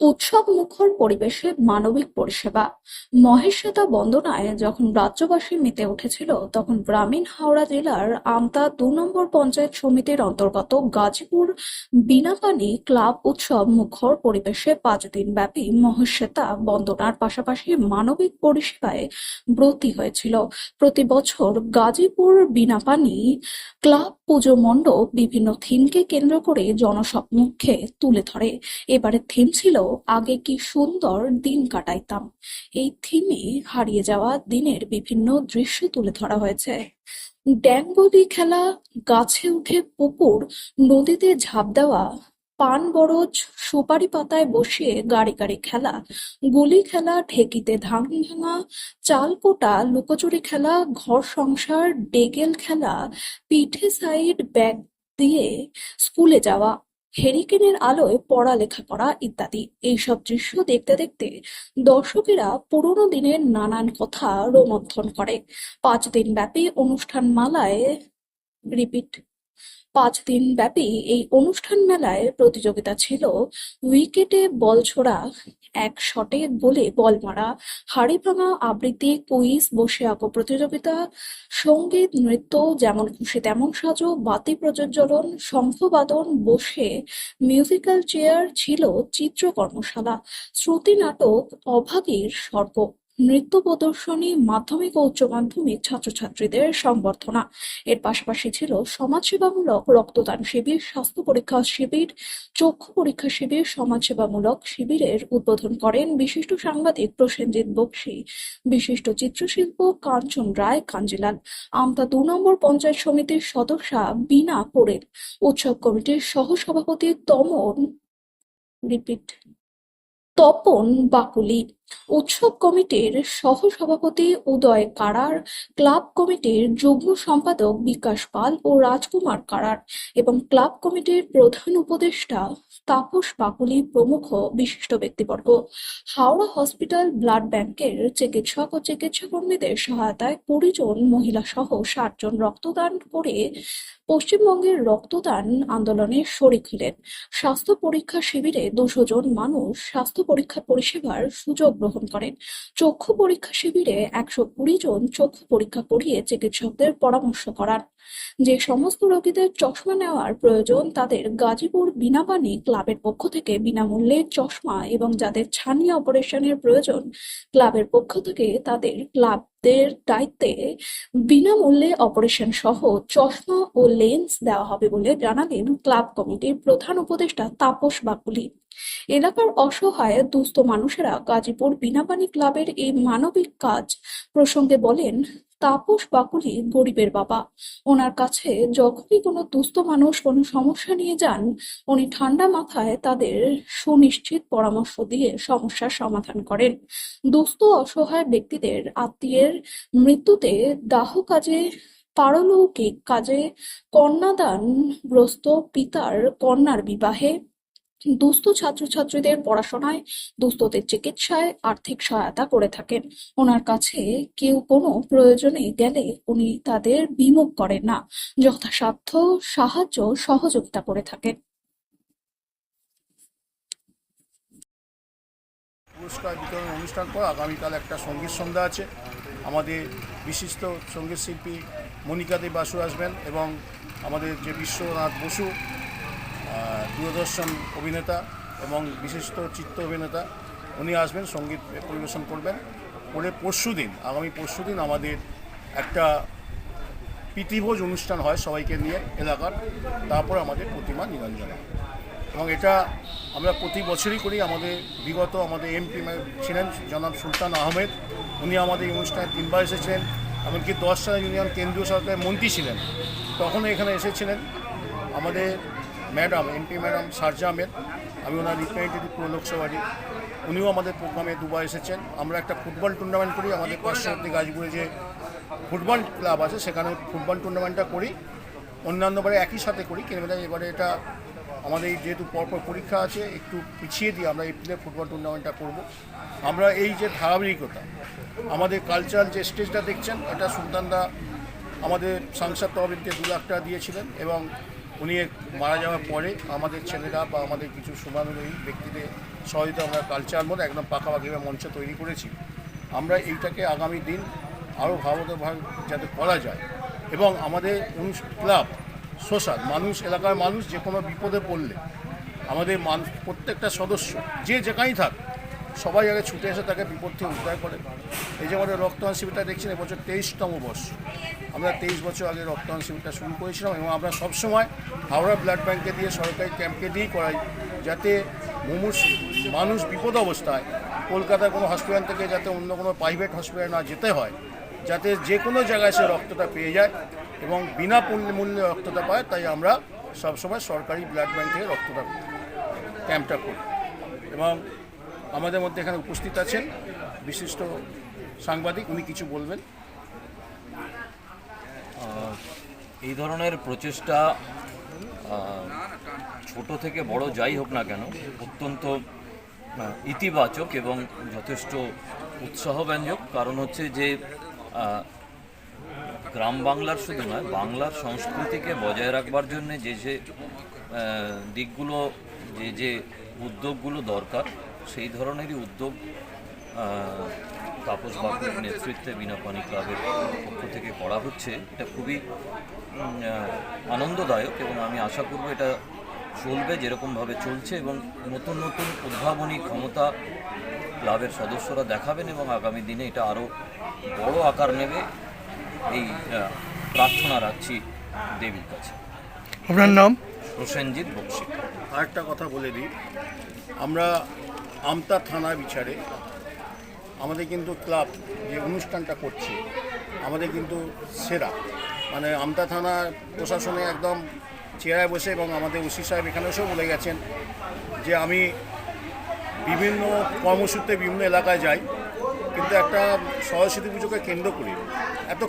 উৎসব মুখর পরিবেশে মানবিক পরিষেবা। মহেশ্বেতা বন্দনায় যখন রাজ্যবাসী মেতে উঠেছিল, তখন গ্রামীণ হাওড়া জেলার আমতা ২ নম্বর পঞ্চায়েত সমিতির অন্তর্গত গাজীপুর বিনাপানি ক্লাব উৎসব মুখর পরিবেশে ৫ দিন ব্যাপী মহেশ্বেতা বন্দনার পাশাপাশি মানবিক পরিষেবায় ব্রতী হয়েছিল। প্রতি বছর গাজীপুর বিনাপানি ক্লাব পুজো মণ্ডপ বিভিন্ন থিমকে কেন্দ্র করে জনসমক্ষে তুলে ধরে। এবারের থিম ছিল আগে কি সুন্দর দিন কাটাইতাম। এই থিমে হারিয়ে যাওয়া দিনের বিভিন্ন দৃশ্য তুলে ধরা হয়েছে। ড্যাংবডি খেলা, গাছে উঠে পুকুর, নদীতে ঝাঁপ দেওয়া, পান বরজ, সুপারি পাতায় বসিয়ে গাড়ি গাড়ি খেলা, গুলি খেলা, ঢেকিতে ধান ভাঙা, চাল কোটা, লুকোচুরি খেলা, ঘর সংসার, ডেগেল খেলা, পিঠে সাইড ব্যাগ দিয়ে স্কুলে যাওয়া, হেরিকেনের আলোয় পড়ালেখা করা ইত্যাদি। এইসব দৃশ্য দেখতে দেখতে দর্শকেরা পুরোনো দিনের নানান কথা রোমন্থন করে। ৫ দিন ব্যাপী অনুষ্ঠান মালায় রিপিট ৫ দিন ব্যাপী এই অনুষ্ঠান মেলায় প্রতিযোগিতা ছিল উইকেটে বল ছোড়া, এক শটে গোলে বল মারা, হাঁড়ি ভাঙা, আবৃত্তি, কুইজ, বসে আঁকো প্রতিযোগিতা, সঙ্গীত, নৃত্য, যেমন খুশি তেমন সাজো, বাতি প্রজ্বলন, শঙ্খবাদন, বসে মিউজিক্যাল চেয়ার, ছিল চিত্র কর্মশালা, শ্রুতি নাটক, অভাগীর স্বর্গ, নৃত্য প্রদর্শনী, মাধ্যমিক ও উচ্চ মাধ্যমিক ছাত্রছাত্রীদের সংবর্ধনা। এর পাশাপাশি ছিল সমাজসেবামূলক রক্তদান শিবির, স্বাস্থ্য পরীক্ষা শিবির, চক্ষু পরীক্ষা শিবির। সমাজসেবামূলক শিবিরের উদ্বোধন করেন বিশিষ্ট সাংবাদিক প্রসেনজিৎ বক্সী, বিশিষ্ট চিত্রশিল্প কাঞ্চন রায় কাঞ্জিলাল, আমতা ২ নম্বর পঞ্চায়েত সমিতির সদস্যা বীণা পোড়েল, উৎসব কমিটির সহসভাপতি রিপিট তপন বাকুলি, উৎসব কমিটির সহ-সভাপতি উদয় কারার, ক্লাব কমিটির যুগ্ম সম্পাদক বিকাশ পাল ও রাজকুমার কারার এবং ক্লাব কমিটির প্রধান উপদেষ্টা তাপস বাকুলি প্রমুখ বিশিষ্ট ব্যক্তিবর্গ। হাওড়া হসপিটাল ব্লাড ব্যাংকের চিকিৎসক ও চিকিৎসাকর্মীদের সহায়তায় ২০ জন মহিলা সহ ৬০ জন রক্তদান করে পশ্চিমবঙ্গের রক্তদান আন্দোলনে শরিক হলেন। স্বাস্থ্য পরীক্ষা শিবিরে ২০০ জন মানুষ স্বাস্থ্য পরীক্ষা পরিষেবার সুযোগ গ্রহণ করেন। চক্ষু পরীক্ষা শিবিরে ১২০ জন চক্ষু পরীক্ষা করিয়ে চিকিৎসকদের পরামর্শ করান। যে সমস্ত রোগীদের চশমা নেওয়ার প্রয়োজন তাদের গাজীপুর বিনাপানি ক্লাবের পক্ষ থেকে বিনামূল্যে চশমা, এবং যাদের ছানি অপারেশনের প্রয়োজন ক্লাবের পক্ষ থেকে তাদের ক্লাবদের দায়িত্বে বিনামূল্যে অপারেশন সহ চশমা ও লেন্স দেওয়া হবে বলে জানালেন ক্লাব কমিটির প্রধান উপদেষ্টা তাপস বাকুলি। এলাকার অসহায় দুস্থ মানুষেরা গাজীপুর বিনাপানি ক্লাবের এই মানবিক কাজ প্রসঙ্গে বলেন, তাপস বাকুলি গরিবের বাবা। ওনার কাছে যখনই কোনো দুস্থ মানুষ কোনো সমস্যা নিয়ে যান, উনি ঠান্ডা মাথায় তাদের সুনিশ্চিত পরামর্শ দিয়ে সমস্যার সমাধান করেন। দুস্থ অসহায় ব্যক্তিদের আত্মীয়ের মৃত্যুতে, দাহ কাজে, পারলৌকিক কাজে, কন্যাদানগ্রস্ত পিতার কন্যার বিবাহে, দুস্থ ছাত্রছাত্রীদের পড়াশোনায়, দুস্থদের চিকিৎসায় আর্থিক সহায়তা করে থাকেন। ওনার কাছে কেউ কোনো প্রয়োজনে গেলে উনি তাদের বিমুখ করেন না, যথাসাধ্য সাহায্য সহযোগিতা করে থাকেন। পুরস্কার বিতরণ অনুষ্ঠান পর আগামীকাল একটা সঙ্গীত সন্ধ্যা আছে। আমাদের বিশিষ্ট সঙ্গীত শিল্পী মনিকা দে বাসু আসবেন এবং আমাদের যে বিশ্বনাথ বসু দূরদর্শন অভিনেতা এবং বিশিষ্ট চিত্র অভিনেতা, উনি আসবেন, সঙ্গীত পরিবেশন করবেন। পরে আগামী পরশুদিন আমাদের একটা প্রীতিভোজ অনুষ্ঠান হয় সবাইকে নিয়ে এলাকার, তারপর আমাদের প্রতিমা নিরঞ্জনা। এবং এটা আমরা প্রতি বছরই করি। আমাদের এমপি ছিলেন জনাব সুলতান আহমেদ, উনি আমাদের এই অনুষ্ঠানে ৩বার এসেছিলেন। এমনকি 10 সালে ইউনিয়ন কেন্দ্রীয় সরকারের মন্ত্রী ছিলেন, তখনও এখানে এসেছিলেন। আমাদের এমপি ম্যাডাম শারজা আহমেদ, আমি ওনার রিপ্রেজেন্টেটিভ পুরো লোকসভারই, উনিও আমাদের প্রোগ্রামে 2বার এসেছেন। আমরা একটা ফুটবল টুর্নামেন্ট করি, আমাদের পার্শ্ববর্তী গাজীপুরে যে ফুটবল ক্লাব আছে সেখানে ফুটবল টুর্নামেন্টটা করি। অন্যান্যবারে একই সাথে করি, কিন্তু এবারে এটা আমাদের যেহেতু পরপর পরীক্ষা আছে একটু পিছিয়ে দিয়ে আমরা এপ্রিলে ফুটবল টুর্নামেন্টটা করব। আমরা এই যে ধারাবাহিকতা, আমাদের কালচারাল যে স্টেজটা দেখছেন, এটা সুলতানদা আমাদের সাংসদ তহবিলকে 2 লাখ টাকা দিয়েছিলেন এবং উনি মারা যাওয়ার পরে আমাদের ছেলেরা বা আমাদের কিছু সুমানুরী ব্যক্তিদের সহযোগিতা আমরা কালচার মধ্যে একদম পাকাপাকিভাবে মঞ্চ তৈরি করেছি। আমরা এইটাকে আগামী দিন আরও ভালোভাবে যাতে করা যায় এবং আমাদের ক্লাব সোশ্যাল মানুষ, এলাকার মানুষ যে কোনো বিপদে পড়লে আমাদের প্রত্যেকটা সদস্য যে যেখানেই থাক সবাই আগে ছুটে এসে তাকে বিপদ থেকে উদ্ধার করে। এই যে আমাদের রক্তদান শিবিরটা দেখছেন, এবছর 23তম বর্ষ। আমরা 23 বছর আগে রক্তদান শিবিরটা শুরু করেছিলাম এবং আমরা সবসময় হাওড়া ব্লাড ব্যাঙ্কে দিয়ে সরকারি ক্যাম্পকে দিয়েই করাই, যাতে মানুষ বিপদ অবস্থায় কলকাতার কোনো হসপিটাল থেকে যাতে অন্য কোনো প্রাইভেট হসপিটালে না যেতে হয়, যাতে যে কোনো জায়গায় সে রক্তটা পেয়ে যায় এবং বিনা মূল্যে রক্তটা পায়। তাই আমরা সবসময় সরকারি ব্লাড ব্যাঙ্ক থেকে রক্তটা ক্যাম্পটা করি। এবং আমাদের মধ্যে এখানে উপস্থিত আছেন বিশিষ্ট সাংবাদিক, উনি কিছু বলবেন। এই ধরনের প্রচেষ্টা ছোট থেকে বড় যাই হোক না কেন অত্যন্ত ইতিবাচক এবং যথেষ্ট উৎসাহব্যঞ্জক। কারণ হচ্ছে যে গ্রাম বাংলার শুধু নয়, বাংলার সংস্কৃতিকে বজায় রাখবার জন্য যে যে দিকগুলো, যে উদ্যোগগুলো দরকার, সেই ধরনেরই উদ্যোগ তাপস বাগদির নেতৃত্বে বিনাপানি ক্লাবের পক্ষ থেকে করা হচ্ছে। এটা খুবই আনন্দদায়ক এবং আমি আশা করব এটা চলবে যেরকমভাবে চলছে এবং নতুন নতুন উদ্ভাবনী ক্ষমতা ক্লাবের সদস্যরা দেখাবেন এবং আগামী দিনে এটা আরও বড় আকার নেবে, এই প্রার্থনা রাখছি দেবীর কাছে। আপনার নাম? প্রসেনজিৎ বক্সি। আরেকটা কথা বলে দিই, আমরা আমতা থানা বিচারে আমাদের কিন্তু ক্লাব যে অনুষ্ঠানটা করছে আমাদের কিন্তু সেরা, মানে আমতা থানা প্রশাসনে একদম চেয়ারে বসে এবং আমাদের ওসি সাহেব এখানে এসেও বলে গেছেন যে আমি বিভিন্ন কর্মসূত্রে বিভিন্ন এলাকায় যাই, কিন্তু একটা সরস্বতী পুজোকে কেন্দ্র করে এত